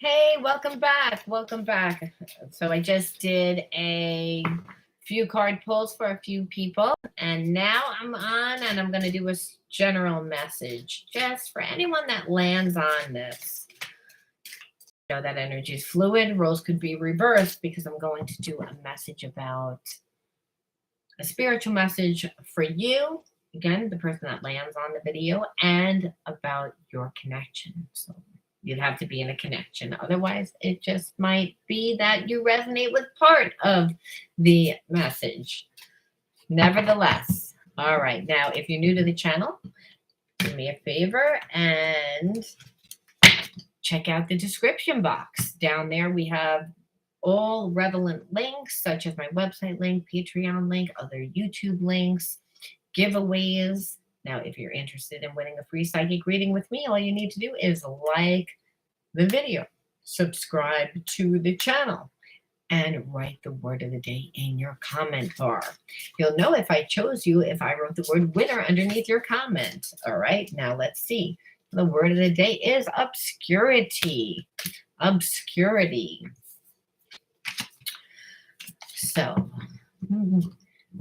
Hey, welcome back. Welcome back. So I just did a few card pulls for a few people, and now I'm on and I'm going to do a general message just for anyone that lands on this. You know that energy is fluid. Roles could be reversed because I'm going to do a message about a spiritual message for you. Again, the person that lands on the video, and about your connection. So you'd have to be in a connection. Otherwise, it just might be that you resonate with part of the message. Nevertheless, all right. Now, if you're new to the channel, do me a favor and check out the description box. Down there, we have all relevant links, such as my website link, Patreon link, other YouTube links, giveaways. Now, if you're interested in winning a free psychic reading with me, all you need to do is like the video, subscribe to the channel, and write the word of the day in your comment bar. You'll know if I chose you if I wrote the word winner underneath your comment. All right, now let's see. The word of the day is obscurity. Obscurity. So,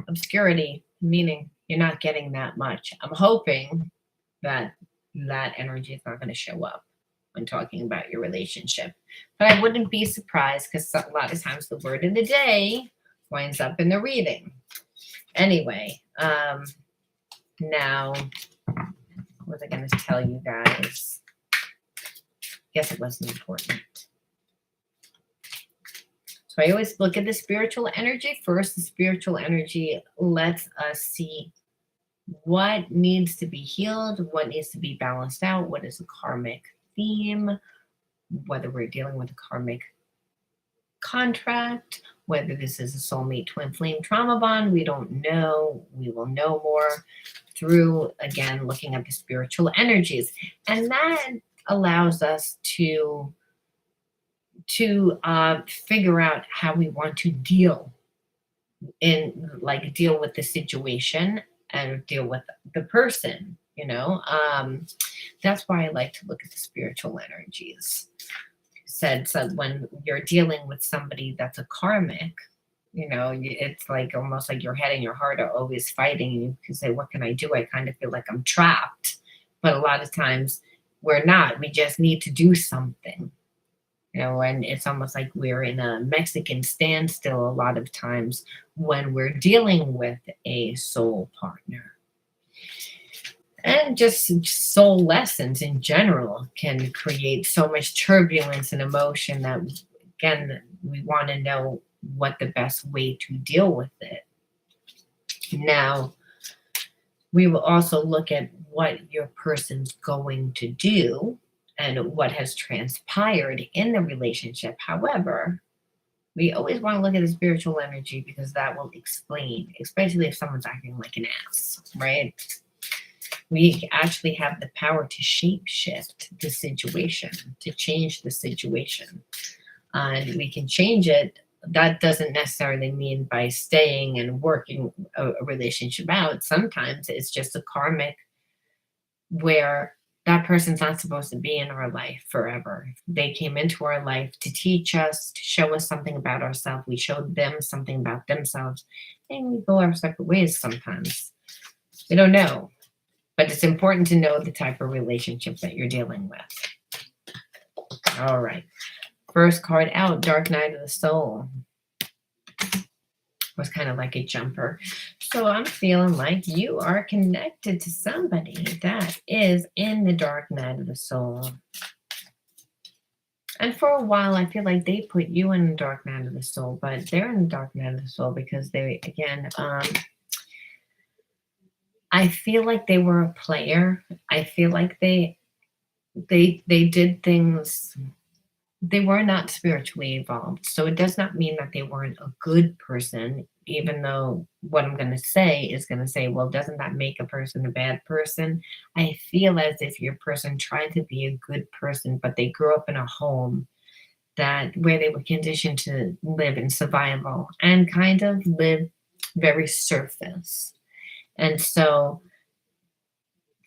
obscurity, meaning you're not getting that much. I'm hoping that that energy is not going to show up when talking about your relationship. But I wouldn't be surprised because a lot of times the word of the day winds up in the reading. Anyway, now, what was I going to tell you guys? Guess it wasn't important. So I always look at the spiritual energy first. The spiritual energy lets us see what needs to be healed, what needs to be balanced out, what is a karmic theme, whether we're dealing with a karmic contract, whether this is a soulmate twin flame trauma bond. We don't know. We will know more through, again, looking at the spiritual energies. And that allows us to figure out how we want to deal with the situation and deal with the person, that's why I like to look at the spiritual energies. So when you're dealing with somebody that's a karmic, it's like almost like your head and your heart are always fighting, and you can say, what can I do? I kind of feel like I'm trapped. But a lot of times we're not. We just need to do something. And it's almost like we're in a Mexican standstill a lot of times when we're dealing with a soul partner. And just soul lessons in general can create so much turbulence and emotion that, again, we want to know what the best way to deal with it. Now, we will also look at what your person's going to do and what has transpired in the relationship. However, we always want to look at the spiritual energy because that will explain, especially if someone's acting like an ass, right? We actually have the power to shape shift the situation, to change the situation. And we can change it. That doesn't necessarily mean by staying and working a relationship out. Sometimes it's just a karmic where that person's not supposed to be in our life forever. They came into our life to teach us, to show us something about ourselves. We showed them something about themselves, and we go our separate ways sometimes. We don't know, but it's important to know the type of relationship that you're dealing with. All right. First card out, Dark Night of the Soul. Was kind of like a jumper. So I'm feeling like you are connected to somebody that is in the dark night of the soul. And for a while, I feel like they put you in the dark night of the soul, but they're in the dark night of the soul because they, again, I feel like they were a player. I feel like they did things. They were not spiritually evolved. So it does not mean that they weren't a good person, even though what I'm going to say is going to say, well, doesn't that make a person a bad person? I feel as if your person tried to be a good person, but they grew up in a home where they were conditioned to live in survival and kind of live very surface. And so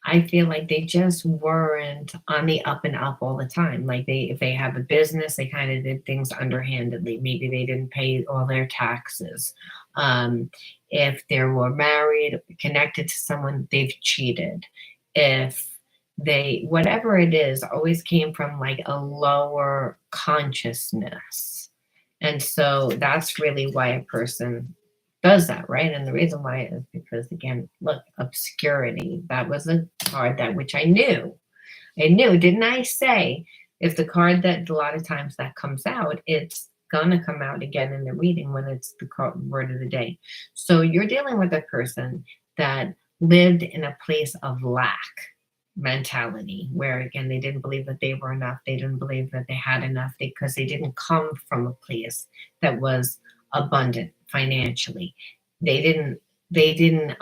I feel like they just weren't on the up and up all the time. Like if they have a business, they kind of did things underhandedly. Maybe they didn't pay all their taxes. Um, if they were married, connected to someone, they've cheated. If they, whatever it is, always came from like a lower consciousness. And so that's really why a person does that, right? And the reason why is because, again, look, obscurity. That was a card that which I knew. I knew, didn't I say, if the card that a lot of times that comes out, it's gonna come out again in the reading when it's the word of the day. So you're dealing with a person that lived in a place of lack mentality, where again they didn't believe that they were enough, they didn't believe that they had enough, because they didn't come from a place that was abundant financially. They didn't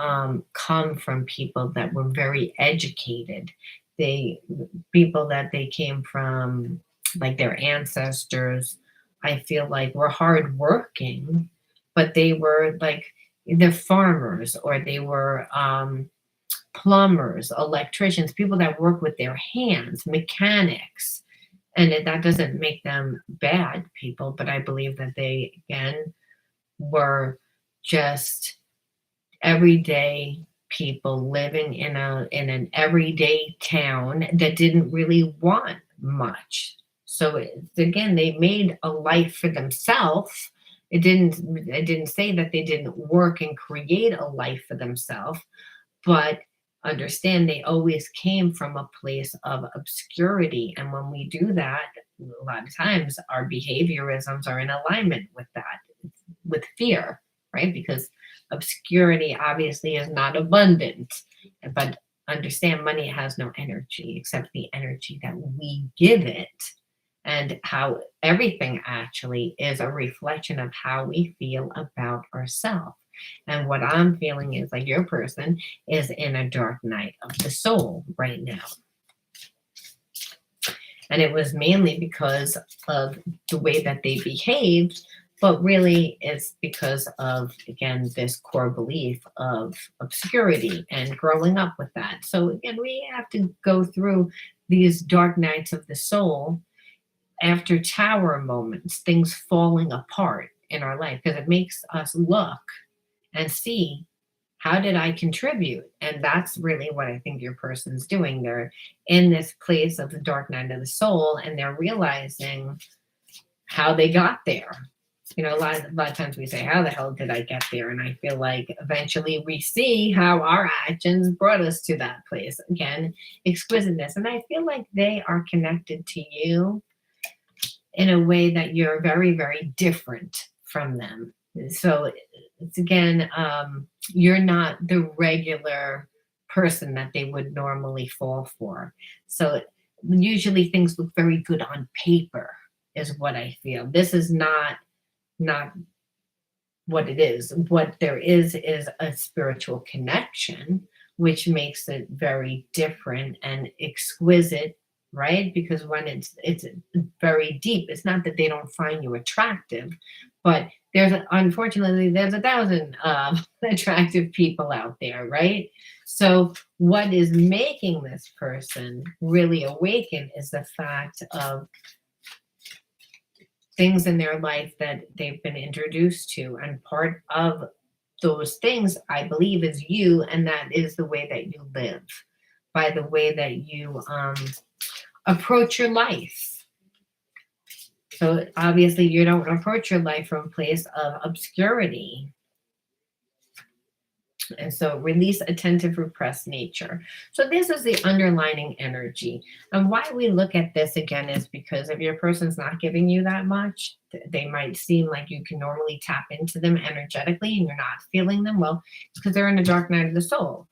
come from people that were very educated. They People that they came from, like their ancestors, I feel like were hardworking, but they were like the farmers, or they were plumbers, electricians, people that work with their hands, mechanics. And that doesn't make them bad people, but I believe that they, again, were just everyday people living in an everyday town that didn't really want much. So again, they made a life for themselves. It didn't say that they didn't work and create a life for themselves, but understand they always came from a place of obscurity. And when we do that, a lot of times our behaviorisms are in alignment with that, with fear, right? Because obscurity obviously is not abundant, but understand money has no energy except the energy that we give it, and how everything actually is a reflection of how we feel about ourselves. And what I'm feeling is like your person is in a dark night of the soul right now. And it was mainly because of the way that they behaved, but really it's because of, again, this core belief of obscurity and growing up with that. So again, we have to go through these dark nights of the soul after tower moments, things falling apart in our life, because it makes us look and see, how did I contribute? And that's really what I think your person's doing. They're in this place of the dark night of the soul, and they're realizing how they got there. You know, a lot of times we say, how the hell did I get there? And I feel like eventually we see how our actions brought us to that place. Again, exquisiteness. And I feel like they are connected to you in a way that you're very, very different from them. So it's, again, you're not the regular person that they would normally fall for. So usually things look very good on paper, is what I feel. This is not what it is. What there is a spiritual connection, which makes it very different and exquisite, right? Because when it's very deep, it's not that they don't find you attractive, but unfortunately there's 1,000 attractive people out there, right? So what is making this person really awaken is the fact of things in their life that they've been introduced to, and part of those things, I believe, is you, and that is the way that you live, by the way that you approach your life. So obviously you don't approach your life from a place of obscurity. And so release attentive repressed nature. So this is the underlining energy. And why we look at this again is because if your person's not giving you that much, they might seem like you can normally tap into them energetically and you're not feeling them. Well, it's because they're in the dark night of the soul.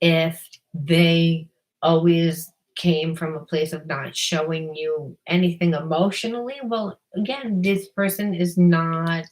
If they always came from a place of not showing you anything emotionally, well, again, this person is not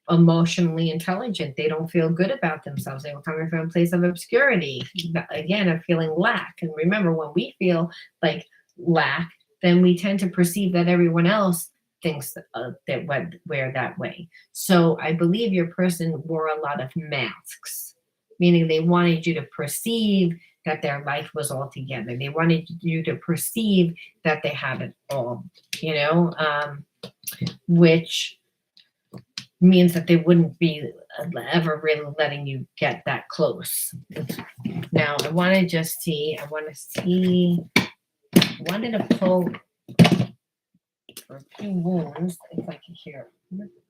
emotionally intelligent. They don't feel good about themselves. They were coming from a place of obscurity, again, of feeling lack. And remember, when we feel like lack, then we tend to perceive that everyone else thinks that we're that way. So I believe your person wore a lot of masks. meaning they wanted you to perceive that their life was all together. They wanted you to perceive that they had it all, which means that they wouldn't be ever really letting you get that close. Now, I want to wanted to pull for a few wounds, if I can hear.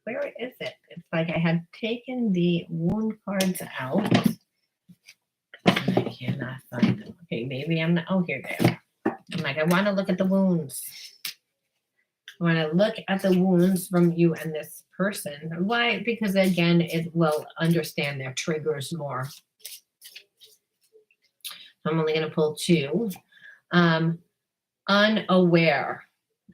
Where is it? It's like I had taken the wound cards out. And I cannot find them. Okay, maybe I'm not. Oh, here they are. I'm like, I want to look at the wounds. I want to look at the wounds from you and this person. Why? Because again, it will understand their triggers more. I'm only going to pull two. Unaware.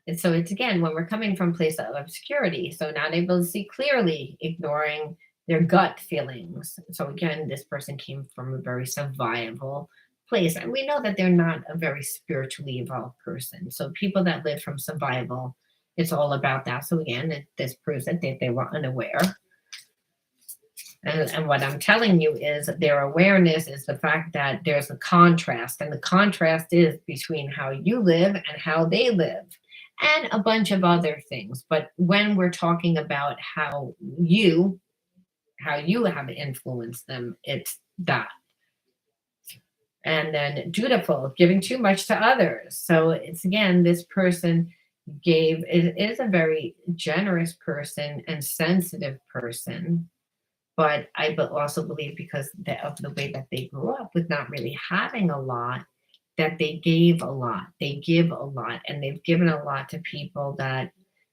And so it's again, when we're coming from a place of obscurity, so not able to see clearly, ignoring their gut feelings. So again, this person came from a very survival place. And we know that they're not a very spiritually evolved person. So people that live from survival, it's all about that. So again, this proves that they were unaware. And what I'm telling you is their awareness is the fact that there's a contrast. And the contrast is between how you live and how they live. And a bunch of other things. But when we're talking about how you have influenced them, it's that. And then dutiful, giving too much to others. So it's again, this person is a very generous person and sensitive person. But I also believe because of the way that they grew up with not really having a lot, that they gave a lot. They give a lot, and they've given a lot to people that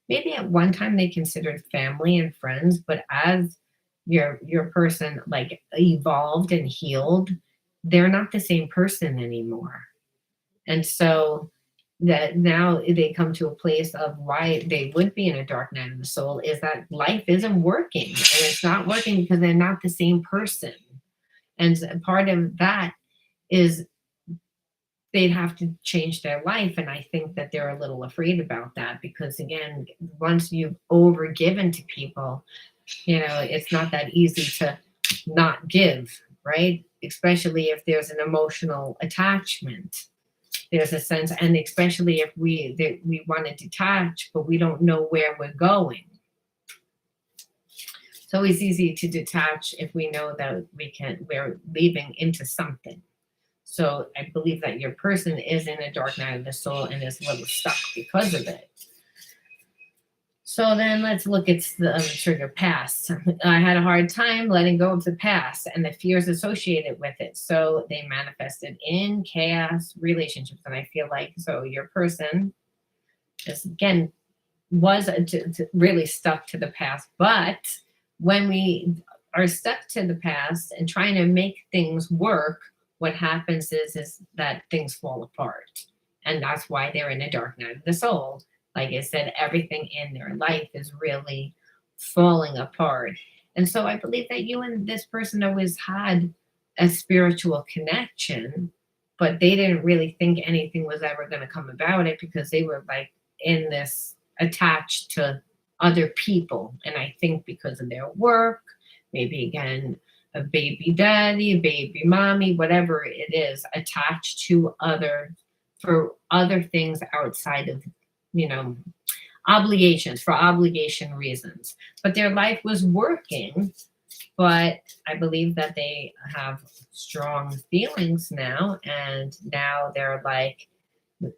maybe at one time they considered family and friends, but as your person like evolved and healed, they're not the same person anymore. And so that now they come to a place of why they would be in a dark night of the soul is that life isn't working, and it's not working because they're not the same person. And part of that is they'd have to change their life. And I think that they're a little afraid about that because, again, once you've overgiven to people, it's not that easy to not give, right? Especially if there's an emotional attachment. There's a sense, and especially if we want to detach, but we don't know where we're going. It's always easy to detach if we know that we're leaving into something. So I believe that your person is in a dark night of the soul and is a little stuck because of it. So then let's look at the trigger past. I had a hard time letting go of the past and the fears associated with it. So they manifested in chaos relationships. And I feel like, so your person is, again, was really stuck to the past. But when we are stuck to the past and trying to make things work, what happens is that things fall apart. And that's why they're in a dark night of the soul. Like I said, everything in their life is really falling apart. And so I believe that you and this person always had a spiritual connection, but they didn't really think anything was ever going to come about it because they were like in this attached to other people. And I think because of their work, maybe again, a baby daddy, a baby mommy, whatever it is, attached to for other things outside of, obligations, for obligation reasons. But their life was working, but I believe that they have strong feelings now, and now they're like,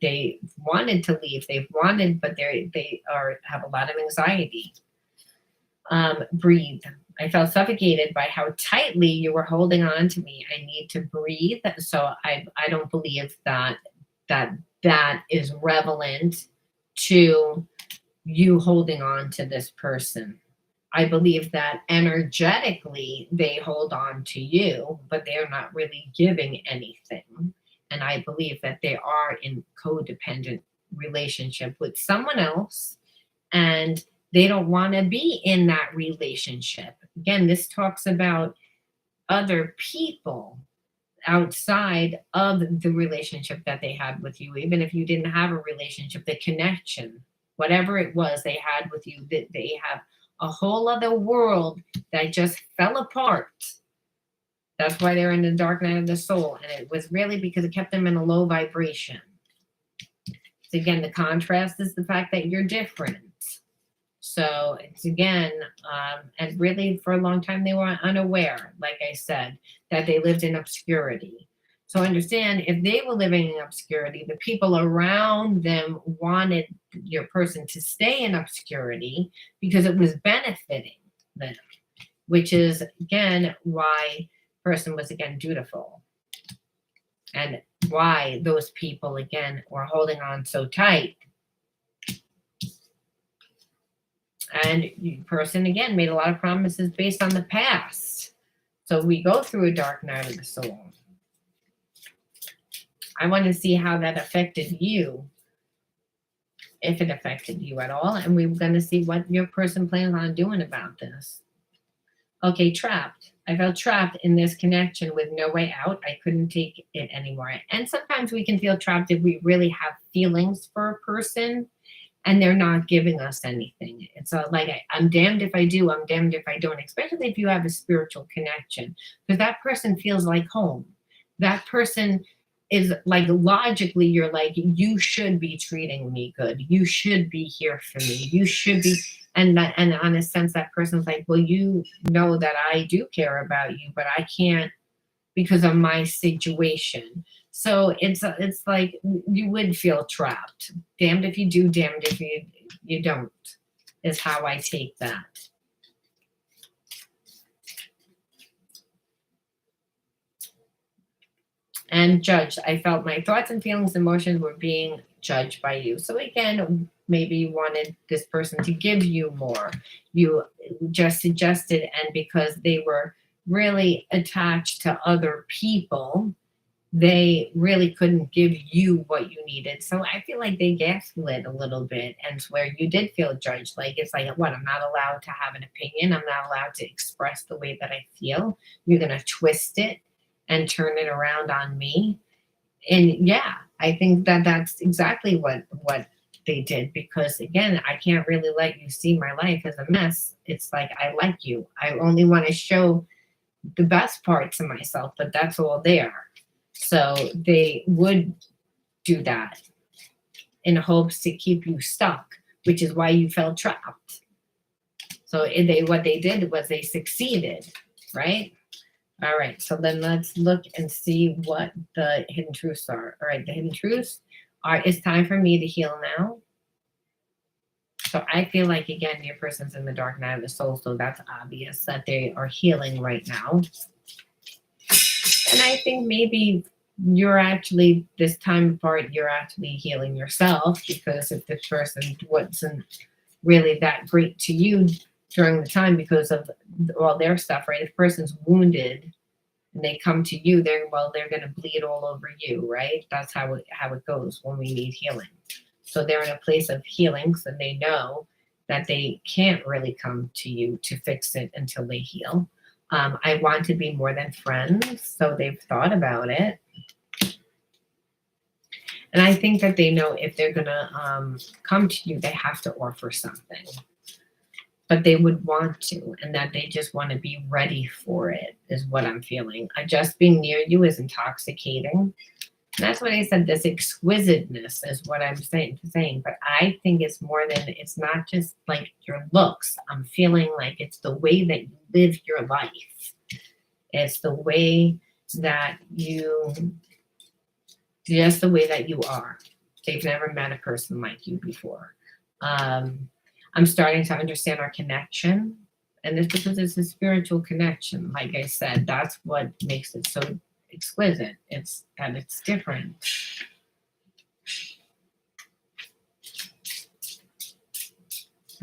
they wanted to leave, but they have a lot of anxiety. Breathe. I felt suffocated by how tightly you were holding on to me. I need to breathe. So I don't believe that is relevant to you holding on to this person. I believe that energetically they hold on to you, but they're not really giving anything. And I believe that they are in codependent relationship with someone else, and they don't want to be in that relationship. Again, this talks about other people outside of the relationship that they had with you. Even if you didn't have a relationship, the connection, whatever it was they had with you, that they have a whole other world that just fell apart. That's why they're in the dark night of the soul. And it was really because it kept them in a low vibration. So again, the contrast is the fact that you're different. So it's again, and really for a long time they were unaware, like I said, that they lived in obscurity. So understand, if they were living in obscurity, the people around them wanted your person to stay in obscurity because it was benefiting them, which is again why person was again dutiful, and why those people again were holding on so tight. And person again made a lot of promises based on the past. So we go through a dark night of the soul. I want to see how that affected you, if it affected you at all. And we're going to see what your person plans on doing about this. Okay, trapped. I felt trapped in this connection with no way out. I couldn't take it anymore. And sometimes we can feel trapped if we really have feelings for a person and they're not giving us anything. It's like, I'm damned if I do, I'm damned if I don't, especially if you have a spiritual connection, because that person feels like home. That person is like, logically, you're like, you should be treating me good. You should be here for me. You should be, and on a sense, that person's like, well, you know that I do care about you, but I can't because of my situation. So it's like you would feel trapped. Damned if you do, damned if you don't, is how I take that. And judged. I felt my thoughts and feelings and emotions were being judged by you. So again, maybe you wanted this person to give you more. You just suggested, and because they were really attached to other people, they really couldn't give you what you needed. So I feel like they gaslit a little bit, and where you did feel judged. Like, it's like, what, I'm not allowed to have an opinion. I'm not allowed to express the way that I feel. You're going to twist it and turn it around on me. And yeah, I think that that's exactly what they did, because again, I can't really let you see my life as a mess. It's like, I like you. I only want to show the best parts of myself, but that's all there. So they would do that in hopes to keep you stuck, which is why you felt trapped. So what they did was they succeeded, right? All right, so then let's look and see what the hidden truths are. All right, the hidden truths are, it's time for me to heal now. So I feel like, again, your person's in the dark night of the soul, so that's obvious that they are healing right now. And I think maybe you're actually, this time apart, you're actually healing yourself, because if this person wasn't really that great to you during the time because of all their stuff, right? If a person's wounded and they come to you, they're going to bleed all over you, right? That's how it goes when we need healing. So they're in a place of healing, so they know that they can't really come to you to fix it until they heal. I want to be more than friends, so they've thought about it. And I think that they know if they're going to come to you, they have to offer something. But they would want to, and that they just want to be ready for it, is what I'm feeling. Just being near you is intoxicating. And that's what I said, this exquisiteness is what I'm saying. But I think it's more than, it's not just like your looks. I'm feeling like it's the way that you live your life. It's the way that just the way that you are. They've never met a person like you before. I'm starting to understand our connection. And it's because it's a spiritual connection. Like I said, that's what makes it so exquisite. It's that it's different.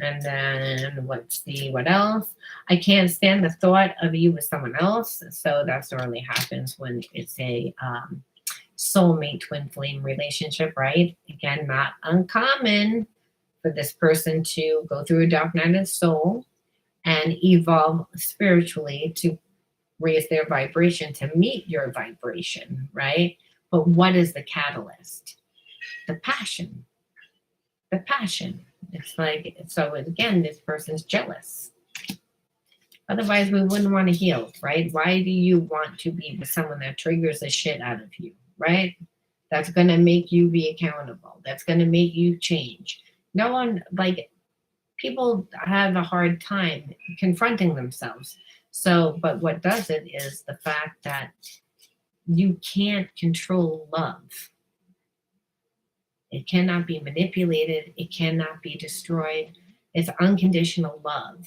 And then let's see what else. I can't stand the thought of you with someone else. So that's what really happens when it's a soulmate twin flame relationship, right? Again, not uncommon for this person to go through a dark night of the soul and evolve spiritually to raise their vibration to meet your vibration, right? But what is the catalyst? The passion. The passion. It's like, so again, this person's jealous. Otherwise, we wouldn't want to heal, right? Why do you want to be with someone that triggers the shit out of you, right? That's going to make you be accountable. That's going to make you change. No one, like, people have a hard time confronting themselves. So, but what does it is the fact that you can't control love. It cannot be manipulated. It cannot be destroyed. It's unconditional love.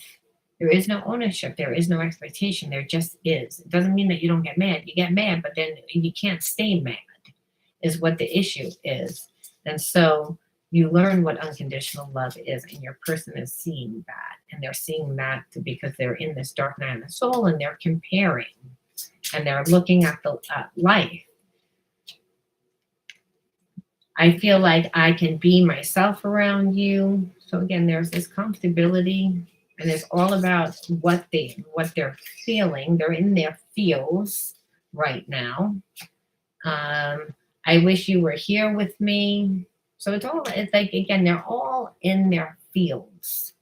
There is no ownership. There is no expectation. There just is. It doesn't mean that you don't get mad. You get mad, but then you can't stay mad, is what the issue is. And so you learn what unconditional love is, and your person is seeing that. And they're seeing that because they're in this dark night of the soul, and they're comparing, and they're looking at the life. I feel like I can be myself around you. So again, there's this comfortability, and it's all about what they're feeling. They're in their feels right now. I wish you were here with me. So it's like, again, they're all in their fields.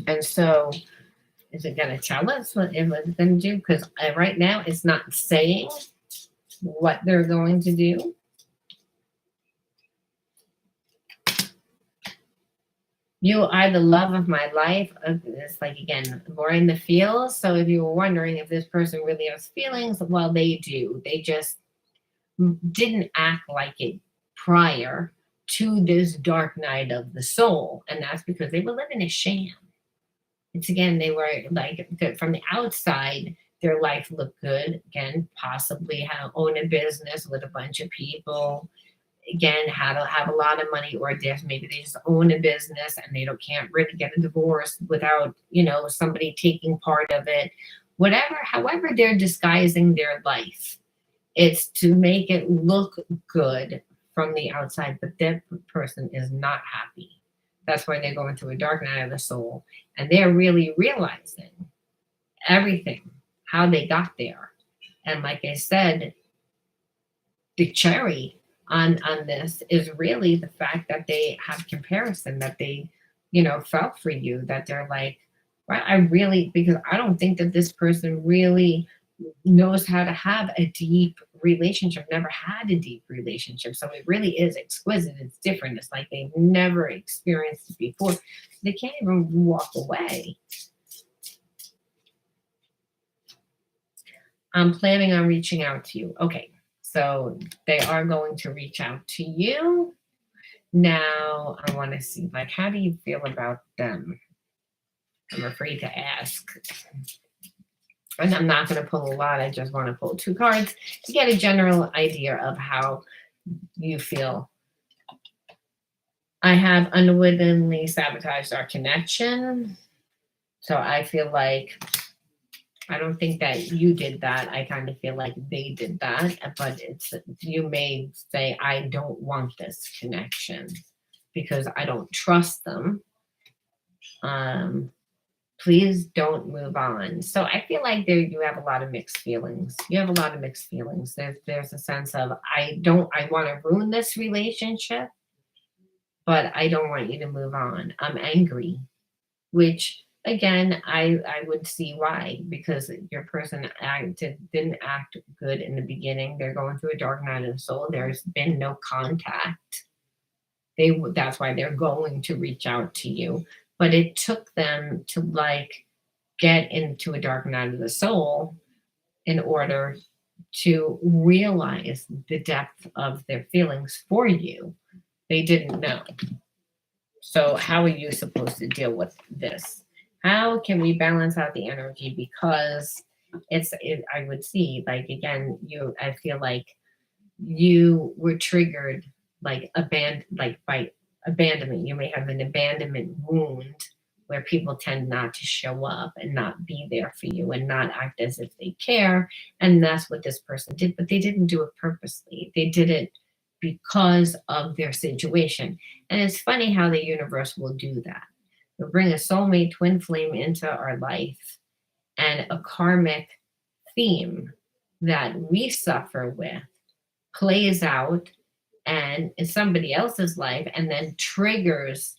And so is it going to tell us what it's going to do? Because right now it's not saying what they're going to do. You are the love of my life. It's like, again, more in the feels. So if you were wondering if this person really has feelings, well, they do. They just didn't act like it prior to this dark night of the soul. And that's because they were living a sham. It's, again, they were like, from the outside, their life looked good. Again, possibly own a business with a bunch of people. Again, how to have a lot of money, or maybe they just own a business and they can't really get a divorce without, somebody taking part of it. However they're disguising their life, it's to make it look good from the outside, but that person is not happy. That's why they're going through a dark night of the soul, and they're really realizing everything, how they got there. And like I said, the cherry on this is really the fact that they have comparison, that they, felt for you, that they're like, well, because I don't think that this person really knows how to have a deep relationship, never had a deep relationship. So it really is exquisite. It's different. It's like they've never experienced it before. They can't even walk away. I'm planning on reaching out to you. Okay. So they are going to reach out to you. Now, I want to see, like, how do you feel about them? I'm afraid to ask. And I'm not going to pull a lot. I just want to pull 2 cards to get a general idea of how you feel. I have unwittingly sabotaged our connection. So I feel like, I don't think that you did that. I kind of feel like they did that, but you may say, I don't want this connection because I don't trust them. Please don't move on. So I feel like you have a lot of mixed feelings. You have a lot of mixed feelings. There's a sense of, I want to ruin this relationship, but I don't want you to move on. I'm angry, which, again, I would see why, because your person didn't act good in the beginning. They're going through a dark night of the soul. There's been no contact. That's why they're going to reach out to you. But it took them to get into a dark night of the soul in order to realize the depth of their feelings for you. They didn't know. So how are you supposed to deal with this? How can we balance out the energy? Because I would see, again, I feel like you were triggered, by abandonment. You may have an abandonment wound where people tend not to show up and not be there for you and not act as if they care. And that's what this person did, but they didn't do it purposely. They did it because of their situation. And it's funny how the universe will do that. We'll bring a soulmate twin flame into our life, and a karmic theme that we suffer with plays out and in somebody else's life, and then triggers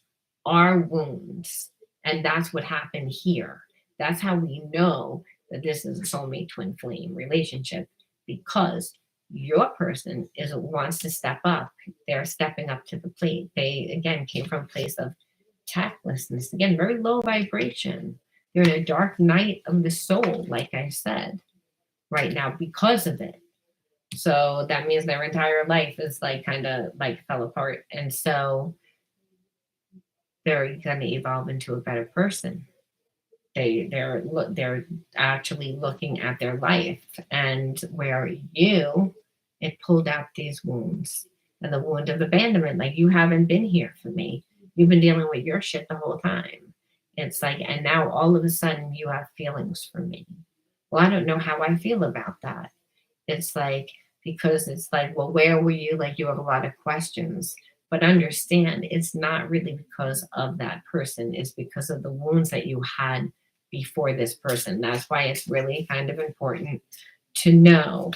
our wounds. And that's what happened here. That's how we know that this is a soulmate twin flame relationship, because your person is wants to step up. They're stepping up to the plate. They again came from a place of tactlessness, again very low vibration. They're in a dark night of the soul, like I said, right now because of it. So that means their entire life is like kind of like fell apart, and so they're going to evolve into a better person. They're actually looking at their life, and where you, it pulled out these wounds, and the wound of abandonment, like you haven't been here for me, you've been dealing with your shit the whole time. It's like, and now all of a sudden you have feelings for me. Well, I don't know how I feel about that. It's like, because it's like, well, where were you? Like, you have a lot of questions, but understand it's not really because of that person, it's because of the wounds that you had before this person. That's why it's really kind of important to know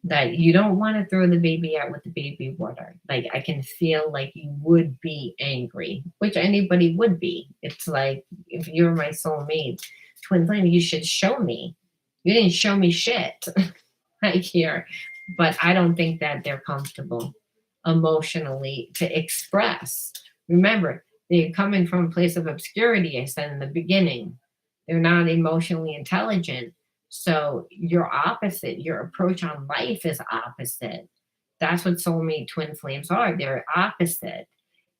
that you don't want to throw the baby out with the baby water. Like, I can feel like you would be angry, which anybody would be. It's like, if you're my soulmate twin flame, you should show me. You didn't show me shit. Like here, but I don't think that they're comfortable emotionally to express. Remember, they're coming from a place of obscurity, I said in the beginning. They're not emotionally intelligent. So your opposite, your approach on life is opposite. That's what soulmate twin flames are. They're opposite.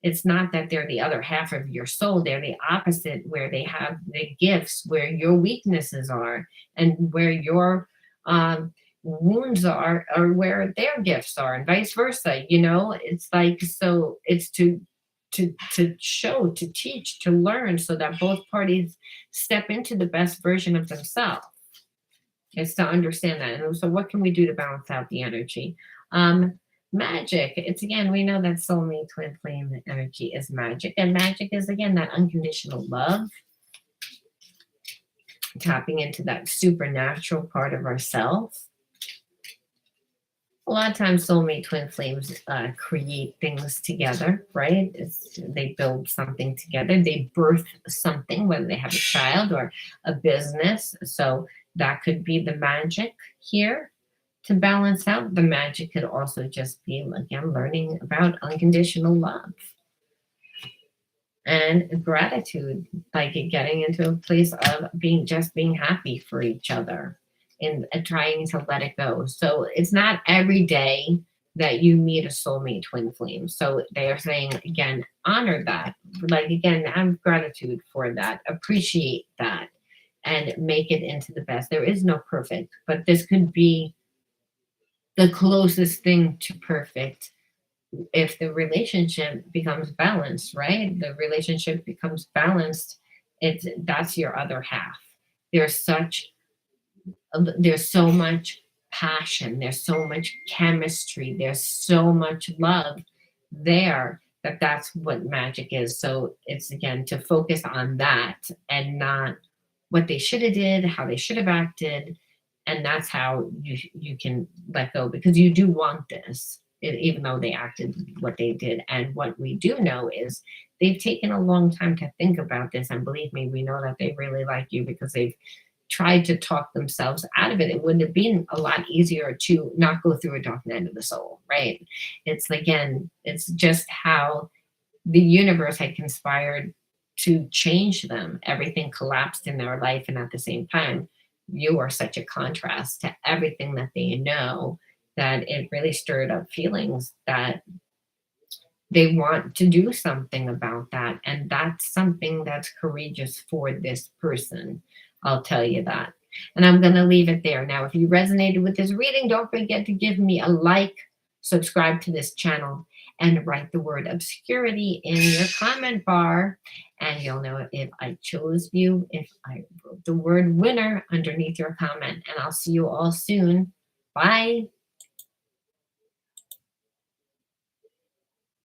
It's not that they're the other half of your soul. They're the opposite, where they have the gifts, where your weaknesses are, and where your wounds are, or where their gifts are, and vice versa. You know, it's like, so it's to show, to teach, to learn, so that both parties step into the best version of themselves. It's to understand that. And so what can we do to balance out the energy? Magic. It's again, we know that soulmate twin flame energy is magic. And magic is again that unconditional love, tapping into that supernatural part of ourselves. A lot of times soulmate twin flames create things together, right? They build something together. They birth something, whether they have a child or a business. So that could be the magic here to balance out. The magic could also just be, again, learning about unconditional love and gratitude, like getting into a place of being happy for each other, and trying to let it go. So it's not every day that you meet a soulmate twin flame. So they are saying, again, honor that. Like, again, have gratitude for that, appreciate that, and make it into the best. There is no perfect, but this could be the closest thing to perfect if the relationship becomes balanced, right? The relationship becomes balanced. That's your other half. There's there's so much passion, there's so much chemistry, there's so much love there, that's what magic is. So it's again to focus on that, and not what they should have did, how they should have acted, and that's how you can let go, because you do want this, even though they acted what they did. And what we do know is they've taken a long time to think about this, and believe me, we know that they really like you, because they've tried to talk themselves out of it. It wouldn't have been a lot easier to not go through a dark night of the soul, right? It's again, it's just how the universe had conspired to change them. Everything collapsed in their life, and at the same time, you are such a contrast to everything that they know, that it really stirred up feelings that they want to do something about that. And that's something that's courageous for this person. I'll tell you that. And I'm going to leave it there. Now, if you resonated with this reading, don't forget to give me a like, subscribe to this channel, and write the word obscurity in your comment bar. And you'll know if I chose you, if I wrote the word winner underneath your comment. And I'll see you all soon. Bye.